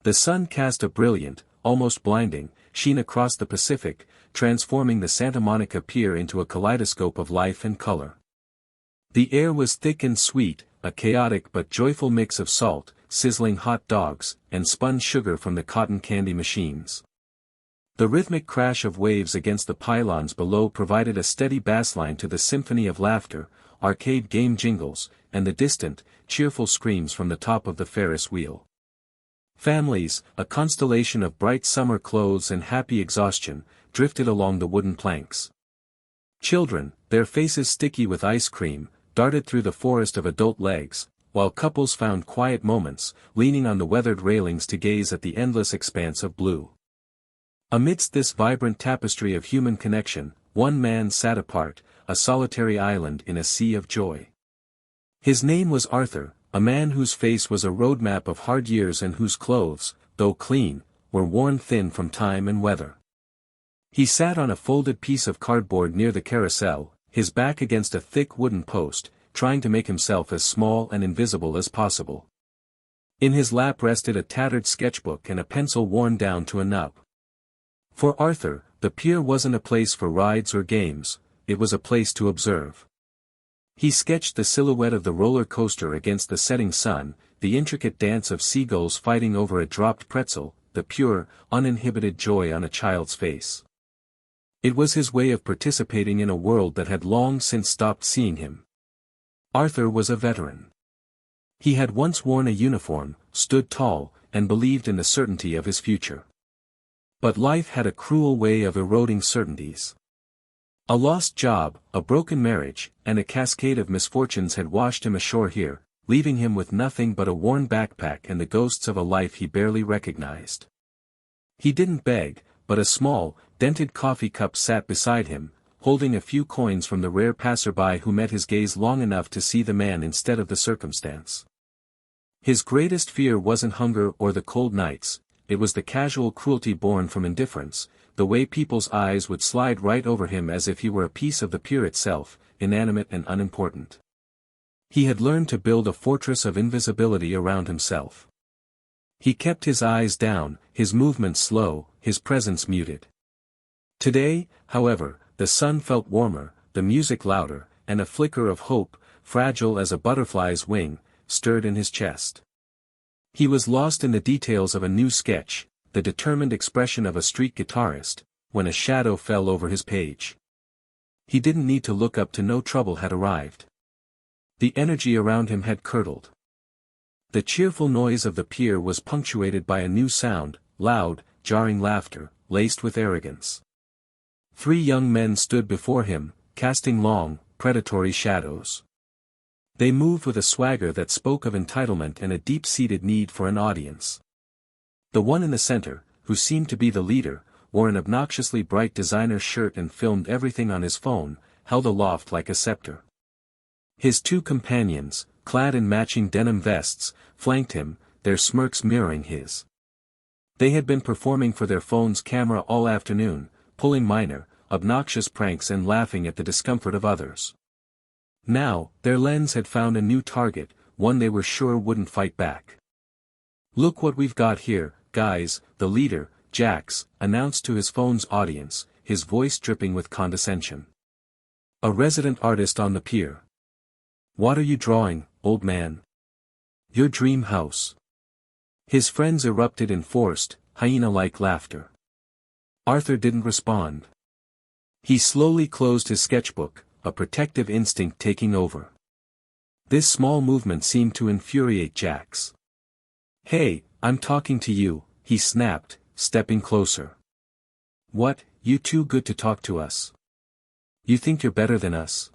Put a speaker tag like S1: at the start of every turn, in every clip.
S1: The sun cast a brilliant, almost blinding, sheen across the Pacific, transforming the Santa Monica Pier into a kaleidoscope of life and color. The air was thick and sweet, a chaotic but joyful mix of salt, sizzling hot dogs, and spun sugar from the cotton candy machines. The rhythmic crash of waves against the pylons below provided a steady bassline to the symphony of laughter, arcade game jingles, and the distant, cheerful screams from the top of the Ferris wheel. Families, a constellation of bright summer clothes and happy exhaustion, drifted along the wooden planks. Children, their faces sticky with ice cream, darted through the forest of adult legs, while couples found quiet moments, leaning on the weathered railings to gaze at the endless expanse of blue. Amidst this vibrant tapestry of human connection, one man sat apart, a solitary island in a sea of joy. His name was Arthur, a man whose face was a roadmap of hard years and whose clothes, though clean, were worn thin from time and weather. He sat on a folded piece of cardboard near the carousel, his back against a thick wooden post, trying to make himself as small and invisible as possible. In his lap rested a tattered sketchbook and a pencil worn down to a nub. For Arthur, the pier wasn't a place for rides or games, it was a place to observe. He sketched the silhouette of the roller coaster against the setting sun, the intricate dance of seagulls fighting over a dropped pretzel, the pure, uninhibited joy on a child's face. It was his way of participating in a world that had long since stopped seeing him. Arthur was a veteran. He had once worn a uniform, stood tall, and believed in the certainty of his future. But life had a cruel way of eroding certainties. A lost job, a broken marriage, and a cascade of misfortunes had washed him ashore here, leaving him with nothing but a worn backpack and the ghosts of a life he barely recognized. He didn't beg, but a small, dented coffee cup sat beside him, holding a few coins from the rare passerby who met his gaze long enough to see the man instead of the circumstance. His greatest fear wasn't hunger or the cold nights, it was the casual cruelty born from indifference, the way people's eyes would slide right over him as if he were a piece of the pier itself, inanimate and unimportant. He had learned to build a fortress of invisibility around himself. He kept his eyes down, his movements slow, his presence muted. Today, however, the sun felt warmer, the music louder, and a flicker of hope, fragile as a butterfly's wing, stirred in his chest. He was lost in the details of a new sketch, the determined expression of a street guitarist, when a shadow fell over his page. He didn't need to look up to know trouble had arrived. The energy around him had curdled. The cheerful noise of the pier was punctuated by a new sound, loud, jarring laughter, laced with arrogance. 3 young men stood before him, casting long, predatory shadows. They moved with a swagger that spoke of entitlement and a deep-seated need for an audience. The one in the center, who seemed to be the leader, wore an obnoxiously bright designer shirt and filmed everything on his phone, held aloft like a scepter. His 2 companions, clad in matching denim vests, flanked him, their smirks mirroring his. They had been performing for their phone's camera all afternoon, pulling minor, obnoxious pranks and laughing at the discomfort of others. Now, their lens had found a new target, one they were sure wouldn't fight back. "Look what we've got here, guys," the leader, Jax, announced to his phone's audience, his voice dripping with condescension. "A resident artist on the pier. What are you drawing, old man?" "Your dream house." His friends erupted in forced, hyena-like laughter. Arthur didn't respond. He slowly closed his sketchbook, a protective instinct taking over. This small movement seemed to infuriate Jax. "Hey, I'm talking to you," he snapped, stepping closer. "What, you too good to talk to us? You think you're better than us?"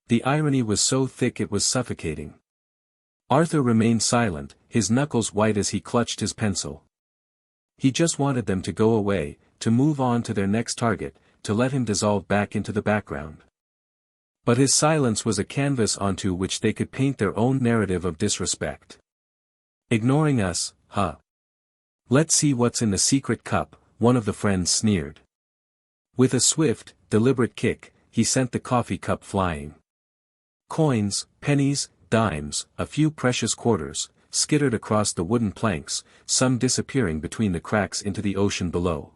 S1: The irony was so thick it was suffocating. Arthur remained silent, his knuckles white as he clutched his pencil. He just wanted them to go away, to move on to their next target, to let him dissolve back into the background. But his silence was a canvas onto which they could paint their own narrative of disrespect. "Ignoring us, huh? Let's see what's in the secret cup," one of the friends sneered. With a swift, deliberate kick, he sent the coffee cup flying. Coins, pennies, dimes, a few precious quarters, skittered across the wooden planks, some disappearing between the cracks into the ocean below.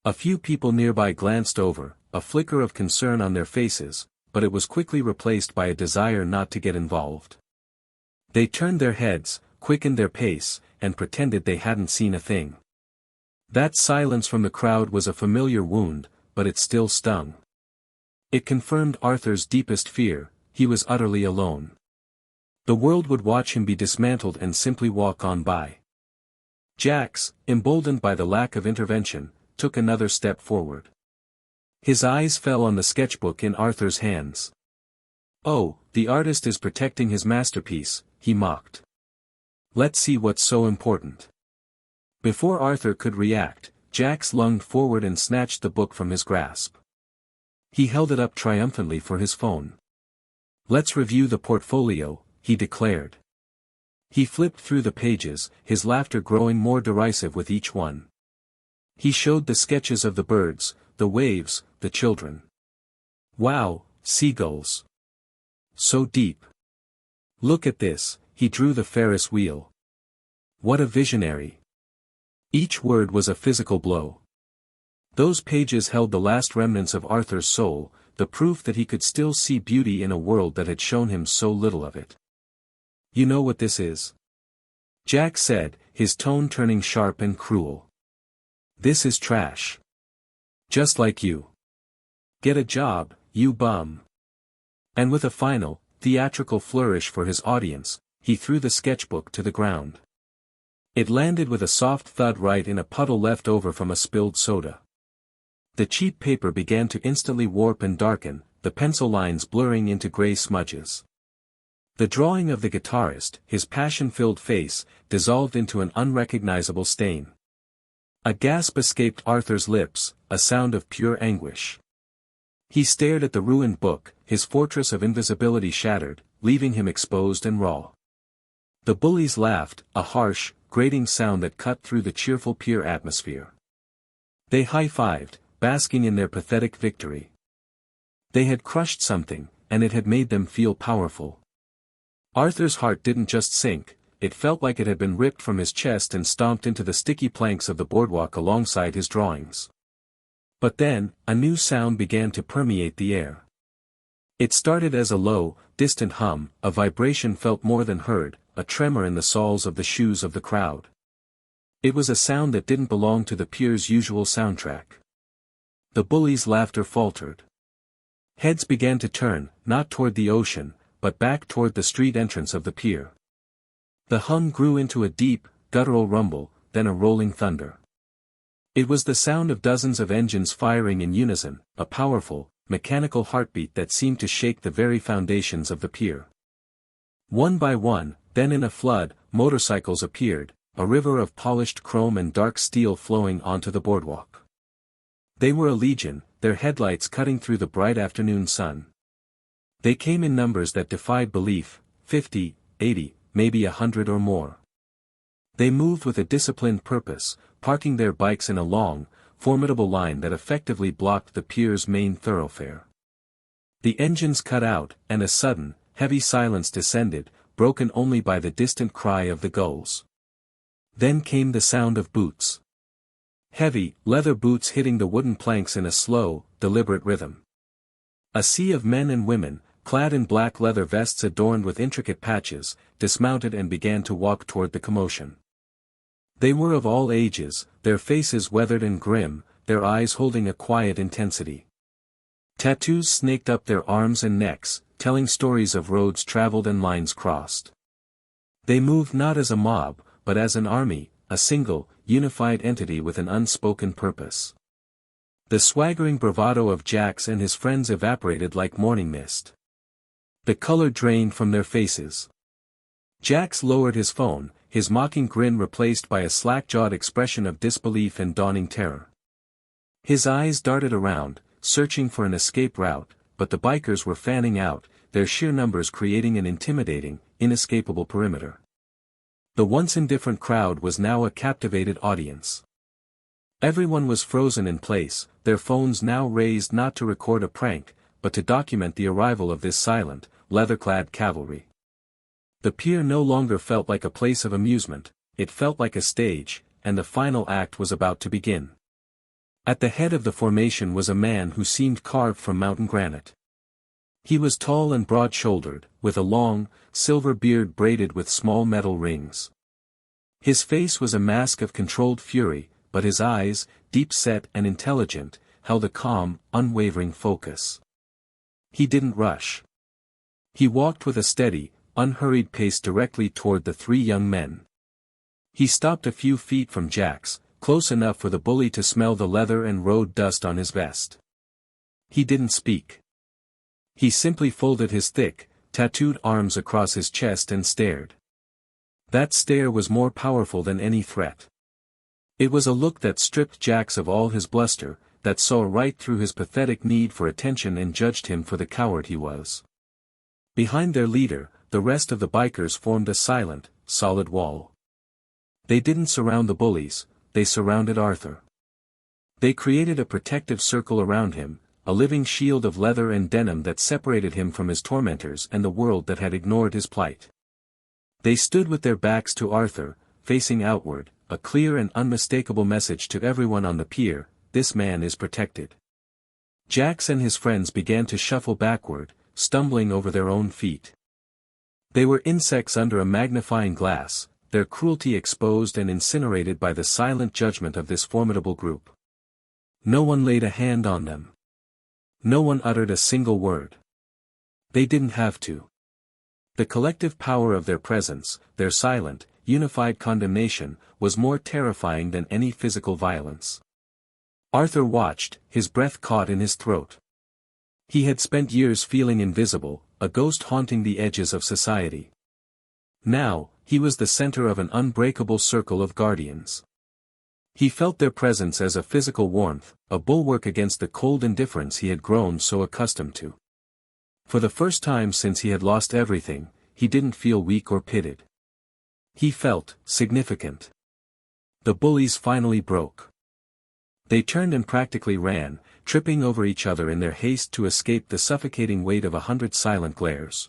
S1: A few people nearby glanced over, a flicker of concern on their faces, but it was quickly replaced by a desire not to get involved. They turned their heads, quickened their pace, and pretended they hadn't seen a thing. That silence from the crowd was a familiar wound, but it still stung. It confirmed Arthur's deepest fear: he was utterly alone. The world would watch him be dismantled and simply walk on by. Jax, emboldened by the lack of intervention, took another step forward. His eyes fell on the sketchbook in Arthur's hands. "Oh, the artist is protecting his masterpiece," he mocked. "Let's see what's so important." Before Arthur could react, Jax lunged forward and snatched the book from his grasp. He held it up triumphantly for his phone. "Let's review the portfolio," he declared. He flipped through the pages, his laughter growing more derisive with each one. He showed the sketches of the birds, the waves, the children. "Wow, seagulls. So deep. Look at this," he drew the Ferris wheel. "What a visionary." Each word was a physical blow. Those pages held the last remnants of Arthur's soul, the proof that he could still see beauty in a world that had shown him so little of it. "You know what this is?" Jack said, his tone turning sharp and cruel. "This is trash. Just like you. Get a job, you bum." And with a final, theatrical flourish for his audience, he threw the sketchbook to the ground. It landed with a soft thud right in a puddle left over from a spilled soda. The cheap paper began to instantly warp and darken, the pencil lines blurring into gray smudges. The drawing of the guitarist, his passion-filled face, dissolved into an unrecognizable stain. A gasp escaped Arthur's lips, a sound of pure anguish. He stared at the ruined book, his fortress of invisibility shattered, leaving him exposed and raw. The bullies laughed, a harsh, grating sound that cut through the cheerful Pier atmosphere. They high-fived, basking in their pathetic victory. They had crushed something, and it had made them feel powerful. Arthur's heart didn't just sink, it felt like it had been ripped from his chest and stomped into the sticky planks of the boardwalk alongside his drawings. But then, a new sound began to permeate the air. It started as a low, distant hum, a vibration felt more than heard, a tremor in the soles of the shoes of the crowd. It was a sound that didn't belong to the Pier's usual soundtrack. The bullies' laughter faltered. Heads began to turn, not toward the ocean, but back toward the street entrance of the Pier. The hum grew into a deep, guttural rumble, then a rolling thunder. It was the sound of dozens of engines firing in unison, a powerful, mechanical heartbeat that seemed to shake the very foundations of the Pier. One by one, then in a flood, motorcycles appeared, a river of polished chrome and dark steel flowing onto the boardwalk. They were a legion, their headlights cutting through the bright afternoon sun. They came in numbers that defied belief, 50, 80, maybe 100 or more. They moved with a disciplined purpose, parking their bikes in a long, formidable line that effectively blocked the Pier's main thoroughfare. The engines cut out, and a sudden, heavy silence descended, broken only by the distant cry of the gulls. Then came the sound of boots. Heavy, leather boots hitting the wooden planks in a slow, deliberate rhythm. A sea of men and women, clad in black leather vests adorned with intricate patches, dismounted and began to walk toward the commotion. They were of all ages, their faces weathered and grim, their eyes holding a quiet intensity. Tattoos snaked up their arms and necks, telling stories of roads traveled and lines crossed. They moved not as a mob, but as an army, a single, unified entity with an unspoken purpose. The swaggering bravado of Jax and his friends evaporated like morning mist. The color drained from their faces. Jax lowered his phone, his mocking grin replaced by a slack-jawed expression of disbelief and dawning terror. His eyes darted around, searching for an escape route, but the bikers were fanning out, their sheer numbers creating an intimidating, inescapable perimeter. The once indifferent crowd was now a captivated audience. Everyone was frozen in place, their phones now raised not to record a prank, but to document the arrival of this silent, leather-clad cavalry. The pier no longer felt like a place of amusement, it felt like a stage, and the final act was about to begin. At the head of the formation was a man who seemed carved from mountain granite. He was tall and broad-shouldered, with a long, silver beard braided with small metal rings. His face was a mask of controlled fury, but his eyes, deep-set and intelligent, held a calm, unwavering focus. He didn't rush. He walked with a steady, unhurried pace directly toward the three young men. He stopped a few feet from Jack's, close enough for the bully to smell the leather and road dust on his vest. He didn't speak. He simply folded his thick, tattooed arms across his chest and stared. That stare was more powerful than any threat. It was a look that stripped Jack's of all his bluster, that saw right through his pathetic need for attention and judged him for the coward he was. Behind their leader, the rest of the bikers formed a silent, solid wall. They didn't surround the bullies, they surrounded Arthur. They created a protective circle around him, a living shield of leather and denim that separated him from his tormentors and the world that had ignored his plight. They stood with their backs to Arthur, facing outward, a clear and unmistakable message to everyone on the pier: this man is protected. Jax and his friends began to shuffle backward, stumbling over their own feet. They were insects under a magnifying glass, their cruelty exposed and incinerated by the silent judgment of this formidable group. No one laid a hand on them. No one uttered a single word. They didn't have to. The collective power of their presence, their silent, unified condemnation, was more terrifying than any physical violence. Arthur watched, his breath caught in his throat. He had spent years feeling invisible, a ghost haunting the edges of society. Now, he was the center of an unbreakable circle of guardians. He felt their presence as a physical warmth, a bulwark against the cold indifference he had grown so accustomed to. For the first time since he had lost everything, he didn't feel weak or pitted. He felt significant. The bullies finally broke. They turned and practically ran, tripping over each other in their haste to escape the suffocating weight of 100 silent glares.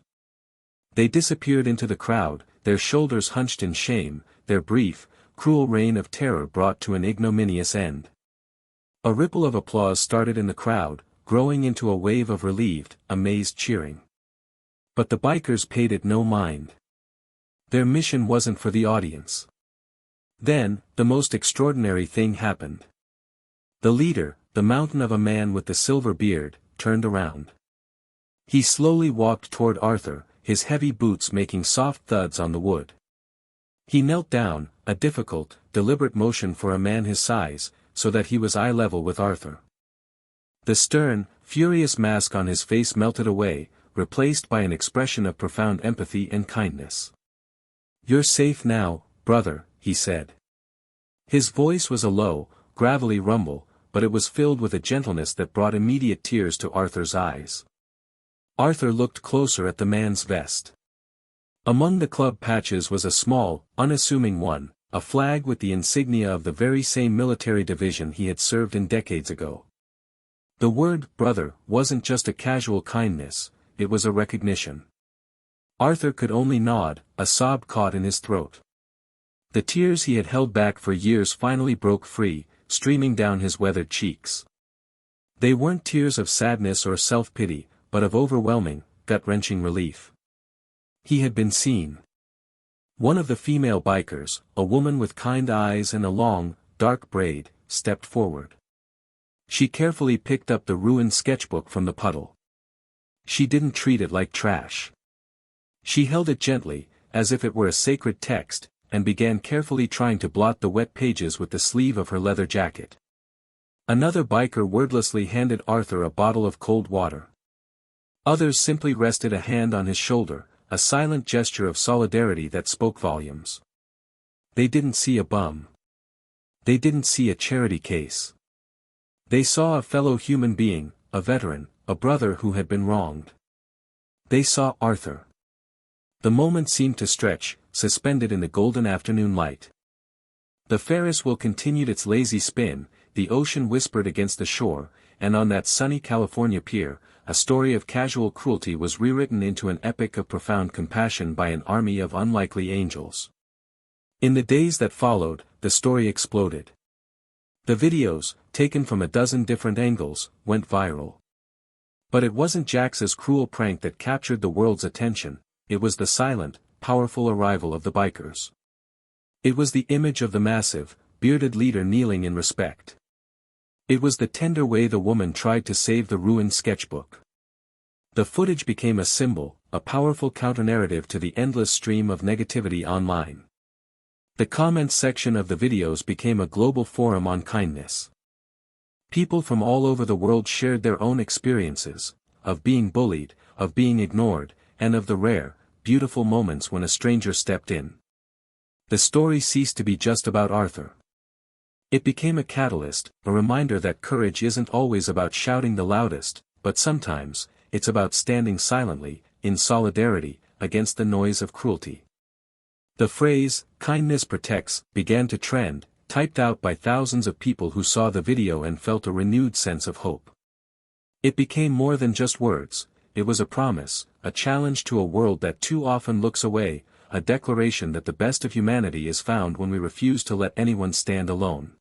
S1: They disappeared into the crowd, their shoulders hunched in shame, their brief, cruel reign of terror brought to an ignominious end. A ripple of applause started in the crowd, growing into a wave of relieved, amazed cheering. But the bikers paid it no mind. Their mission wasn't for the audience. Then, the most extraordinary thing happened. The leader, the mountain of a man with the silver beard, turned around. He slowly walked toward Arthur, his heavy boots making soft thuds on the wood. He knelt down, a difficult, deliberate motion for a man his size, so that he was eye level with Arthur. The stern, furious mask on his face melted away, replaced by an expression of profound empathy and kindness. "You're safe now, brother," he said. His voice was a low, gravelly rumble, but it was filled with a gentleness that brought immediate tears to Arthur's eyes. Arthur looked closer at the man's vest. Among the club patches was a small, unassuming one, a flag with the insignia of the very same military division he had served in decades ago. The word "brother" wasn't just a casual kindness, it was a recognition. Arthur could only nod, a sob caught in his throat. The tears he had held back for years finally broke free, streaming down his weathered cheeks. They weren't tears of sadness or self-pity, but of overwhelming, gut-wrenching relief. He had been seen. One of the female bikers, a woman with kind eyes and a long, dark braid, stepped forward. She carefully picked up the ruined sketchbook from the puddle. She didn't treat it like trash. She held it gently, as if it were a sacred text, and began carefully trying to blot the wet pages with the sleeve of her leather jacket. Another biker wordlessly handed Arthur a bottle of cold water. Others simply rested a hand on his shoulder, a silent gesture of solidarity that spoke volumes. They didn't see a bum. They didn't see a charity case. They saw a fellow human being, a veteran, a brother who had been wronged. They saw Arthur. The moment seemed to stretch, suspended in the golden afternoon light. The Ferris wheel continued its lazy spin, the ocean whispered against the shore, and on that sunny California pier, a story of casual cruelty was rewritten into an epic of profound compassion by an army of unlikely angels. In the days that followed, the story exploded. The videos, taken from a dozen different angles, went viral. But it wasn't Jax's cruel prank that captured the world's attention, it was the silent, powerful arrival of the bikers. It was the image of the massive, bearded leader kneeling in respect. It was the tender way the woman tried to save the ruined sketchbook. The footage became a symbol, a powerful counter-narrative to the endless stream of negativity online. The comments section of the videos became a global forum on kindness. People from all over the world shared their own experiences, of being bullied, of being ignored, and of the rare, beautiful moments when a stranger stepped in. The story ceased to be just about Arthur. It became a catalyst, a reminder that courage isn't always about shouting the loudest, but sometimes, it's about standing silently, in solidarity, against the noise of cruelty. The phrase, "kindness protects," began to trend, typed out by thousands of people who saw the video and felt a renewed sense of hope. It became more than just words, it was a promise, a challenge to a world that too often looks away, a declaration that the best of humanity is found when we refuse to let anyone stand alone.